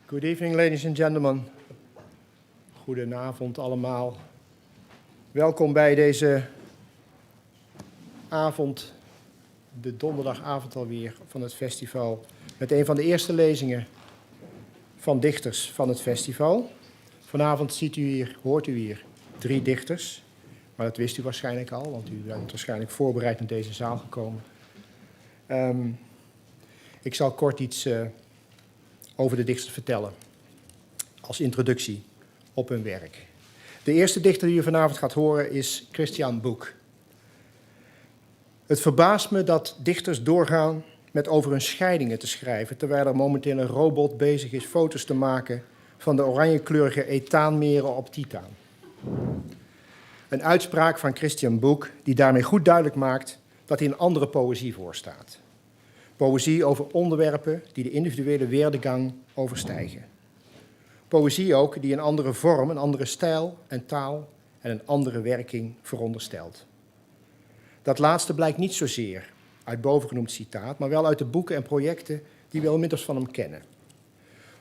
Good evening, ladies and gentlemen. Goedenavond allemaal. Welkom bij deze avond, de donderdagavond alweer van het festival, met een van de eerste lezingen van dichters van het festival. Vanavond hoort u hier 3 dichters, maar dat wist u waarschijnlijk al, want u bent waarschijnlijk voorbereid naar deze zaal gekomen. Ik zal kort iets over de dichters vertellen, als introductie op hun werk. De eerste dichter die u vanavond gaat horen is Christian Bök. Het verbaast me dat dichters doorgaan met over hun scheidingen te schrijven, terwijl er momenteel een robot bezig is foto's te maken van de oranjekleurige ethaanmeren op Titaan. Een uitspraak van Christian Bök die daarmee goed duidelijk maakt dat hij een andere poëzie voorstaat. Poëzie over onderwerpen die de individuele weerdegang overstijgen. Poëzie ook die een andere vorm, een andere stijl en taal en een andere werking veronderstelt. Dat laatste blijkt niet zozeer uit bovengenoemd citaat, maar wel uit de boeken en projecten die we inmiddels van hem kennen.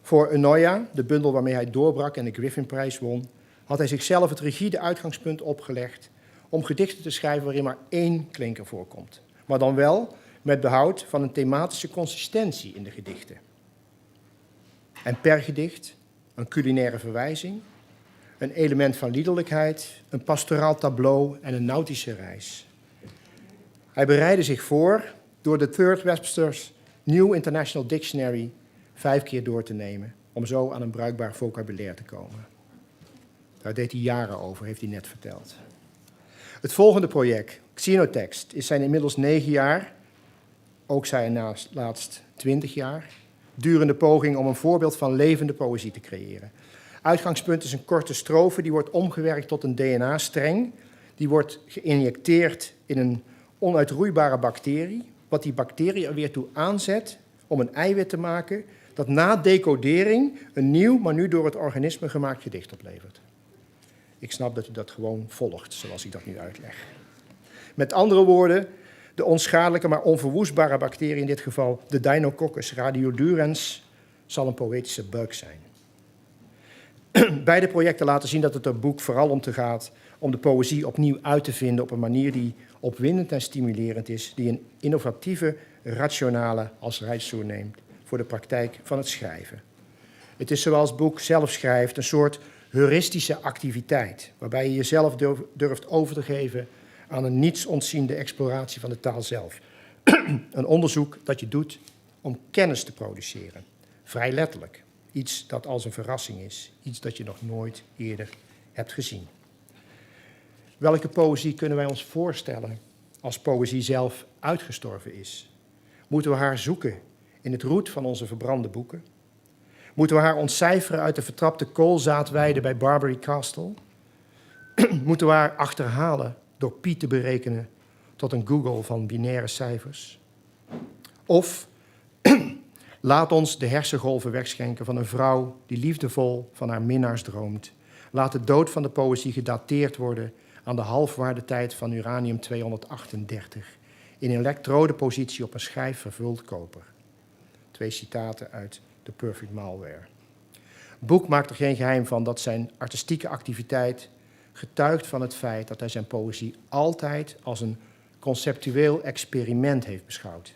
Voor Enoja, de bundel waarmee hij doorbrak en de Griffinprijs won, had hij zichzelf het rigide uitgangspunt opgelegd om gedichten te schrijven waarin maar 1 klinker voorkomt. Maar dan wel met behoud van een thematische consistentie in de gedichten. En per gedicht een culinaire verwijzing, een element van liederlijkheid, een pastoraal tableau en een nautische reis. Hij bereidde zich voor door de Third Webster's New International Dictionary 5 keer door te nemen, om zo aan een bruikbaar vocabulaire te komen. Daar deed hij jaren over, heeft hij net verteld. Het volgende project, Xenotext, is zijn inmiddels 9 jaar, ook zijn laatst 20 jaar, durende poging om een voorbeeld van levende poëzie te creëren. Uitgangspunt is een korte strofe, die wordt omgewerkt tot een DNA-streng. Die wordt geïnjecteerd in een onuitroeibare bacterie, wat die bacterie er weer toe aanzet om een eiwit te maken dat na decodering een nieuw, maar nu door het organisme gemaakt gedicht oplevert. Ik snap dat u dat gewoon volgt, zoals ik dat nu uitleg. Met andere woorden, de onschadelijke maar onverwoestbare bacterie, in dit geval de Deinococcus radiodurans, zal een poëtische buik zijn. Beide projecten laten zien dat het er boek vooral om te gaat om de poëzie opnieuw uit te vinden op een manier die opwindend en stimulerend is, die een innovatieve, rationale als reissoer neemt voor de praktijk van het schrijven. Het is zoals Bök zelf schrijft een soort heuristische activiteit, waarbij je jezelf durft over te geven aan een niets ontziende exploratie van de taal zelf. Een onderzoek dat je doet om kennis te produceren. Vrij letterlijk. Iets dat als een verrassing is. Iets dat je nog nooit eerder hebt gezien. Welke poëzie kunnen wij ons voorstellen als poëzie zelf uitgestorven is? Moeten we haar zoeken in het roet van onze verbrande boeken? Moeten we haar ontcijferen uit de vertrapte koolzaadweide bij Barbary Castle? Moeten we haar achterhalen door pi te berekenen tot een Google van binaire cijfers? Of laat ons de hersengolven wegschenken van een vrouw die liefdevol van haar minnaars droomt. Laat de dood van de poëzie gedateerd worden aan de halfwaardetijd van uranium-238 in een elektrodepositie op een schijf vervuld koper. 2 citaten uit de Perfect Malware. Bök maakt er geen geheim van dat zijn artistieke activiteit getuigt van het feit dat hij zijn poëzie altijd als een conceptueel experiment heeft beschouwd.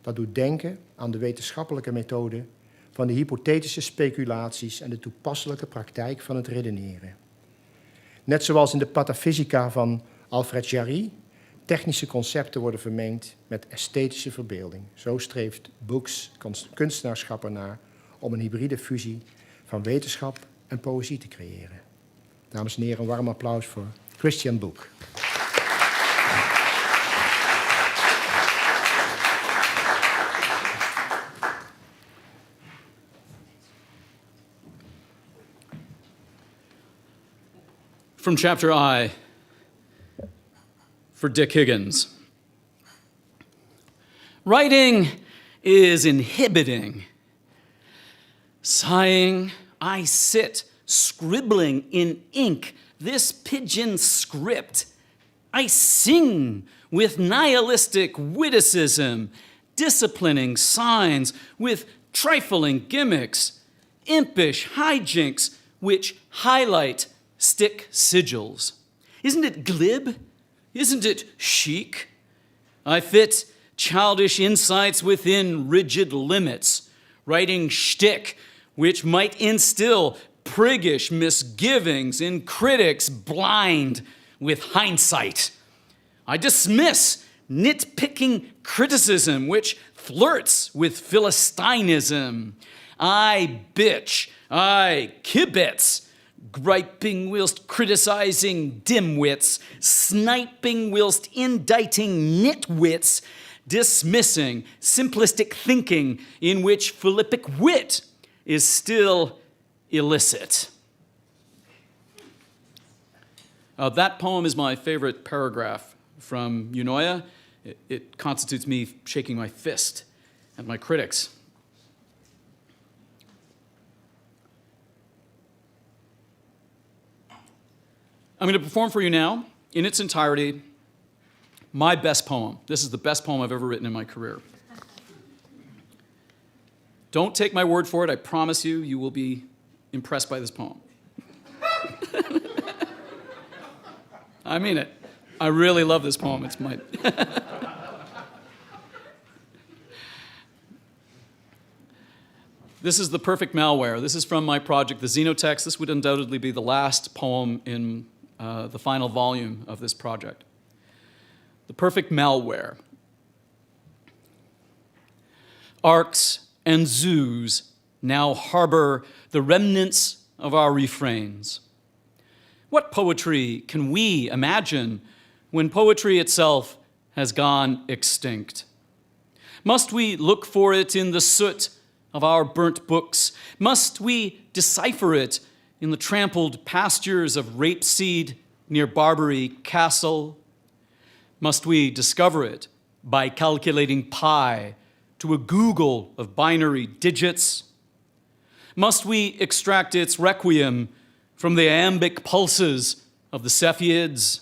Dat doet denken aan de wetenschappelijke methode van de hypothetische speculaties en de toepasselijke praktijk van het redeneren. Net zoals in de patafysica van Alfred Jarry technische concepten worden vermengd met esthetische verbeelding. Zo streeft Böks kunstenaarschap ernaar om een hybride fusie van wetenschap en poëzie te creëren. Dames en heren, een warm applaus voor Christian Bök. From chapter I, for Dick Higgins. Writing is inhibiting. Sighing, I sit, scribbling in ink this pigeon script. I sing with nihilistic witticism, disciplining signs with trifling gimmicks. impish hijinks which highlight stick sigils. Isn't it glib? Isn't it chic? I fit childish insights within rigid limits, writing shtick which might instill priggish misgivings in critics blind with hindsight. I dismiss nitpicking criticism which flirts with Philistinism. I bitch, I kibitz, griping whilst criticizing dimwits, sniping whilst indicting nitwits, dismissing simplistic thinking in which philippic wit is still illicit. That poem is my favorite paragraph from Eunoia. It constitutes me shaking my fist at my critics. I'm going to perform for you now, in its entirety, my best poem. This is the best poem I've ever written in my career. Don't take my word for it. I promise you, you will be impressed by this poem. I mean it. I really love this poem. It's my... This is the Perfect Malware. This is from my project, the Xenotext. This would undoubtedly be the last poem in the final volume of this project. The Perfect Malware. Arcs and zoos now harbor the remnants of our refrains. What poetry can we imagine when poetry itself has gone extinct? Must we look for it in the soot of our burnt books? Must we decipher it in the trampled pastures of rapeseed near Barbary Castle? Must we discover it by calculating pi to a Google of binary digits? Must we extract its requiem from the iambic pulses of the Cepheids?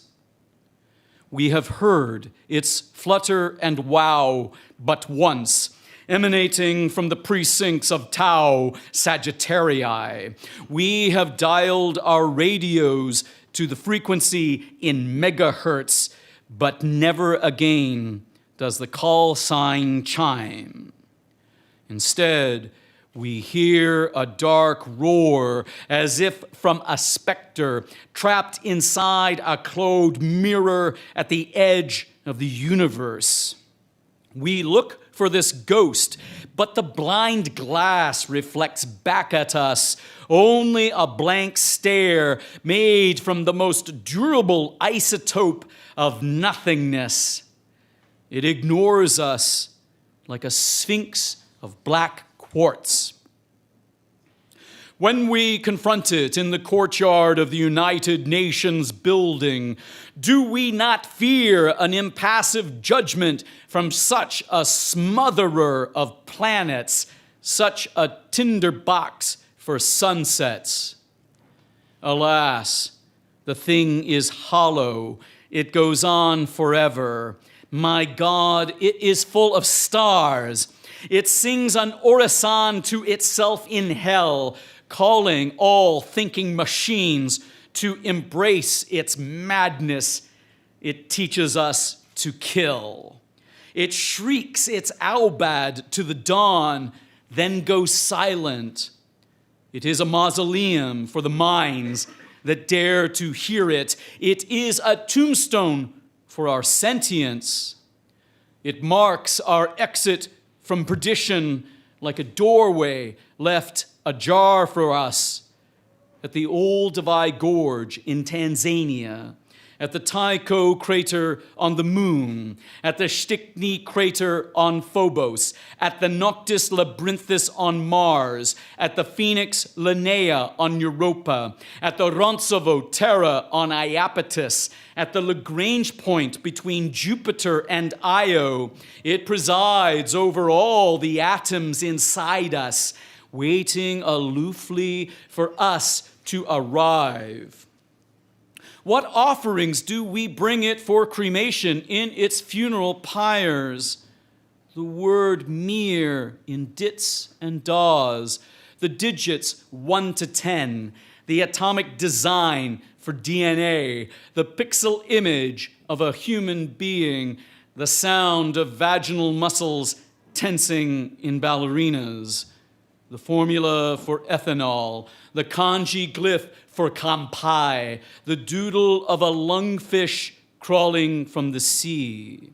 We have heard its flutter and wow but once, emanating from the precincts of Tau Sagittarii. We have dialed our radios to the frequency in megahertz, but never again does the call sign chime. Instead, we hear a dark roar as if from a specter trapped inside a closed mirror at the edge of the universe. We look for this ghost, but the blind glass reflects back at us only a blank stare made from the most durable isotope of nothingness. It ignores us like a sphinx of black quartz. When we confront it in the courtyard of the United Nations building, do we not fear an impassive judgment from such a smotherer of planets, such a tinderbox for sunsets? Alas, the thing is hollow. It goes on forever. My God, it is full of stars. It sings an orison to itself in hell, calling all thinking machines to embrace its madness. It teaches us to kill. It shrieks its aubad to the dawn, then goes silent. It is a mausoleum for the minds that dare to hear it. It is a tombstone for our sentience. It marks our exit from perdition like a doorway left ajar for us at the Olduvai Gorge in Tanzania, at the Tycho crater on the moon, at the Stickney crater on Phobos, at the Noctis Labyrinthus on Mars, at the Phoenix Linnea on Europa, at the Rontzovo Terra on Iapetus, at the Lagrange point between Jupiter and Io. It presides over all the atoms inside us, waiting aloofly for us to arrive. What offerings do we bring it for cremation in its funeral pyres? The word mere in dits and daws, the digits 1 to 10, the atomic design for DNA, the pixel image of a human being, the sound of vaginal muscles tensing in ballerinas, the formula for ethanol, the kanji glyph for kampai, the doodle of a lungfish crawling from the sea,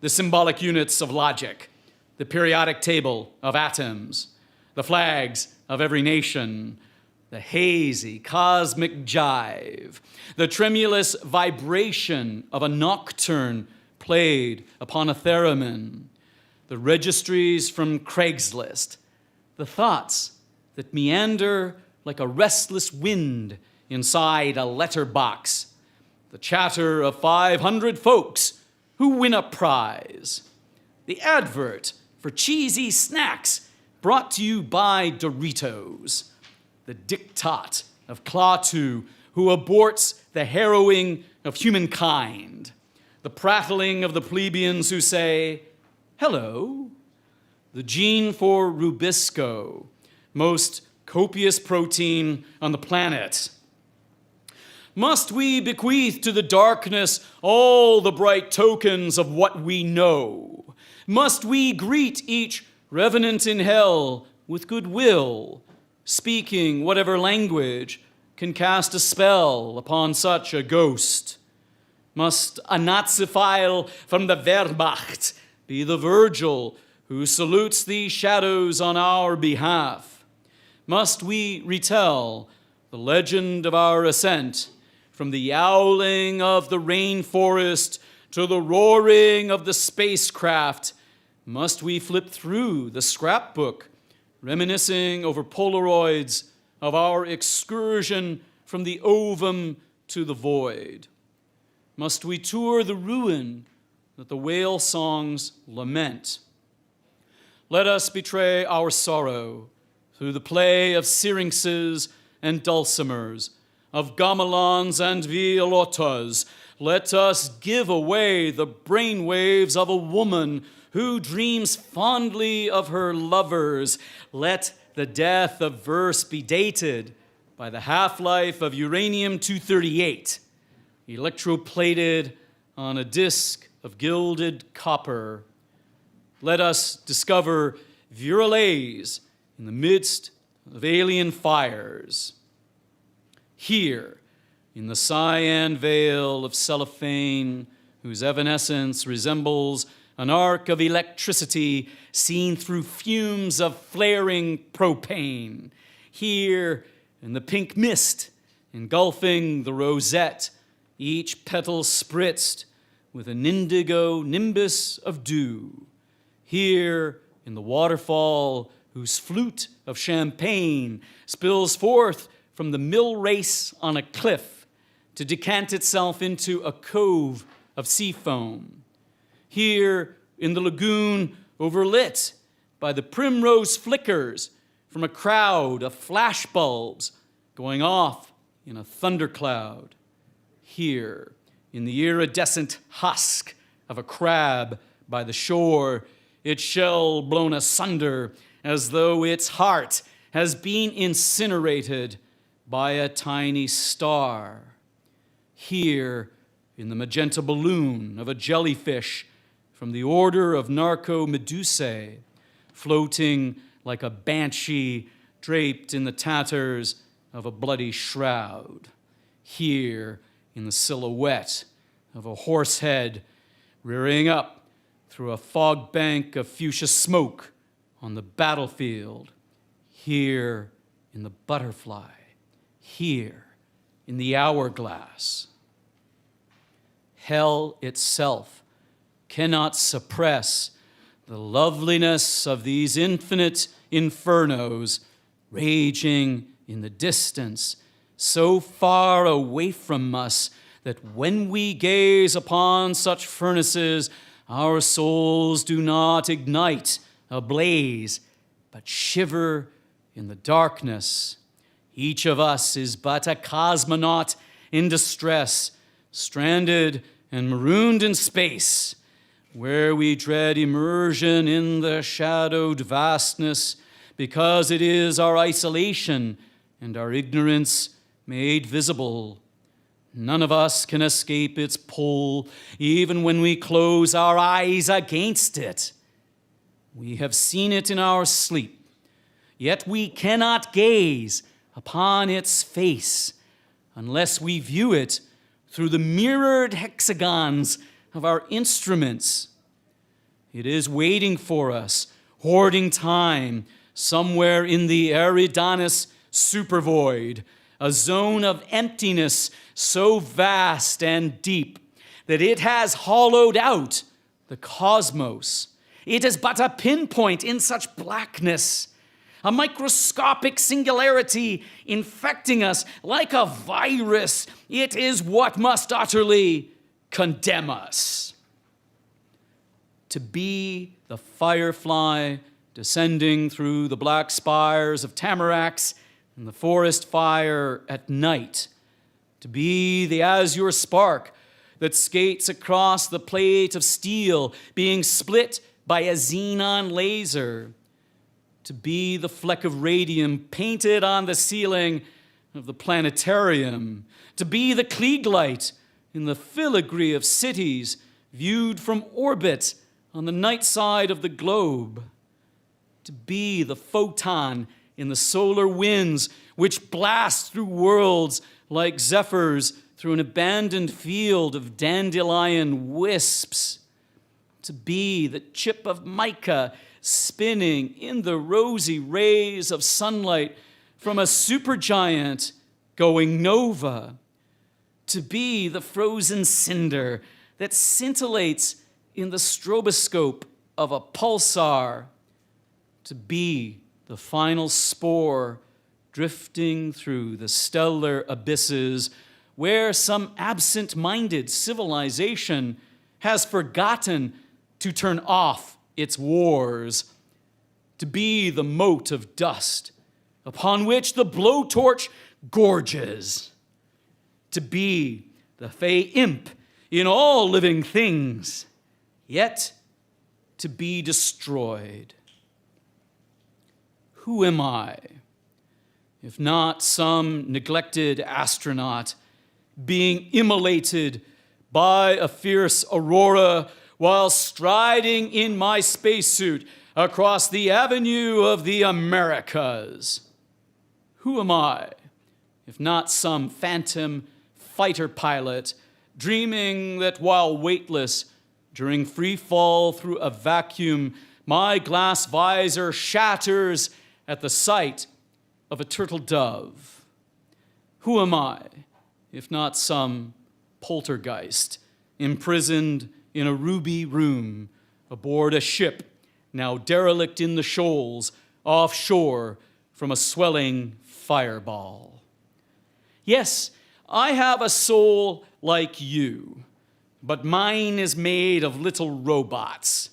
the symbolic units of logic, the periodic table of atoms, the flags of every nation, the hazy cosmic jive, the tremulous vibration of a nocturne played upon a theremin, the registries from Craigslist, the thoughts that meander like a restless wind inside a letterbox, the chatter of 500 folks who win a prize, the advert for cheesy snacks brought to you by Doritos, the diktat of Klaatu who aborts the harrowing of humankind, the prattling of the plebeians who say, hello, the gene for Rubisco, most copious protein on the planet. Must we bequeath to the darkness all the bright tokens of what we know? Must we greet each revenant in hell with goodwill, speaking whatever language can cast a spell upon such a ghost? Must a Naziphile from the Wehrmacht be the Virgil who salutes these shadows on our behalf? Must we retell the legend of our ascent from the yowling of the rainforest to the roaring of the spacecraft? Must we flip through the scrapbook, reminiscing over Polaroids of our excursion from the ovum to the void? Must we tour the ruin that the whale songs lament? Let us betray our sorrow through the play of syrinxes and dulcimers, of gamelons and violattas. Let us give away the brainwaves of a woman who dreams fondly of her lovers. Let the death of verse be dated by the half-life of uranium-238, electroplated on a disk of gilded copper. Let us discover virales in the midst of alien fires. Here, in the cyan veil of cellophane, whose evanescence resembles an arc of electricity seen through fumes of flaring propane. Here, in the pink mist engulfing the rosette, each petal spritzed with an indigo nimbus of dew. Here, in the waterfall whose flute of champagne spills forth from the mill race on a cliff to decant itself into a cove of sea foam. Here in the lagoon overlit by the primrose flickers from a crowd of flashbulbs going off in a thundercloud. Here in the iridescent husk of a crab by the shore, its shell blown asunder as though its heart has been incinerated by a tiny star. Here, in the magenta balloon of a jellyfish from the order of Narcomedusae, floating like a banshee draped in the tatters of a bloody shroud. Here, in the silhouette of a horse head rearing up through a fog bank of fuchsia smoke on the battlefield. Here, in the butterfly. Here, in the hourglass. Hell itself cannot suppress the loveliness of these infinite infernos raging in the distance, so far away from us that when we gaze upon such furnaces, our souls do not ignite ablaze, but shiver in the darkness. Each of us is but a cosmonaut in distress, stranded and marooned in space, where we dread immersion in the shadowed vastness because it is our isolation and our ignorance made visible. None of us can escape its pull, even when we close our eyes against it. We have seen it in our sleep, yet we cannot gaze upon its face unless we view it through the mirrored hexagons of our instruments. It is waiting for us, hoarding time, somewhere in the Eridanus supervoid, a zone of emptiness so vast and deep that it has hollowed out the cosmos. It is but a pinpoint in such blackness, a microscopic singularity infecting us like a virus. It is what must utterly condemn us. To be the firefly descending through the black spires of tamaracks in the forest fire at night, to be the azure spark that skates across the plate of steel being split by a xenon laser, to be the fleck of radium painted on the ceiling of the planetarium, to be the Klieg light in the filigree of cities viewed from orbit on the night side of the globe, to be the photon in the solar winds which blast through worlds like zephyrs through an abandoned field of dandelion wisps, to be the chip of mica spinning in the rosy rays of sunlight from a supergiant going nova, to be the frozen cinder that scintillates in the stroboscope of a pulsar, to be the final spore drifting through the stellar abysses where some absent-minded civilization has forgotten to turn off its wars, to be the mote of dust upon which the blowtorch gorges, to be the fey imp in all living things, yet to be destroyed. Who am I, if not some neglected astronaut being immolated by a fierce aurora while striding in my spacesuit across the avenue of the Americas? Who am I, if not some phantom fighter pilot dreaming that while weightless during free fall through a vacuum, my glass visor shatters at the sight of a turtle dove? Who am I, if not some poltergeist imprisoned in a ruby room aboard a ship now derelict in the shoals offshore from a swelling fireball? Yes, I have a soul like you, but mine is made of little robots.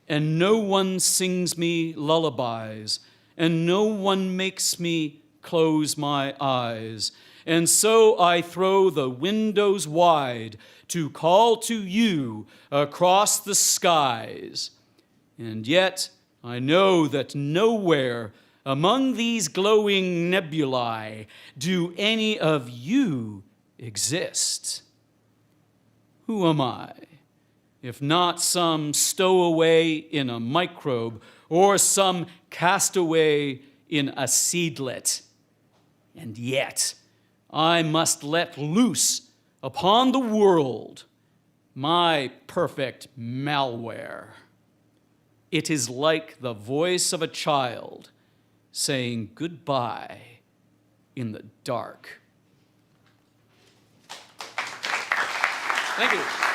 And no one sings me lullabies, and no one makes me close my eyes. And so I throw the windows wide to call to you across the skies. And yet I know that nowhere among these glowing nebulae do any of you exist. Who am I, if not some stowaway in a microbe or some castaway in a seedlet? And yet I must let loose upon the world my perfect malware. It is like the voice of a child saying goodbye in the dark. Thank you.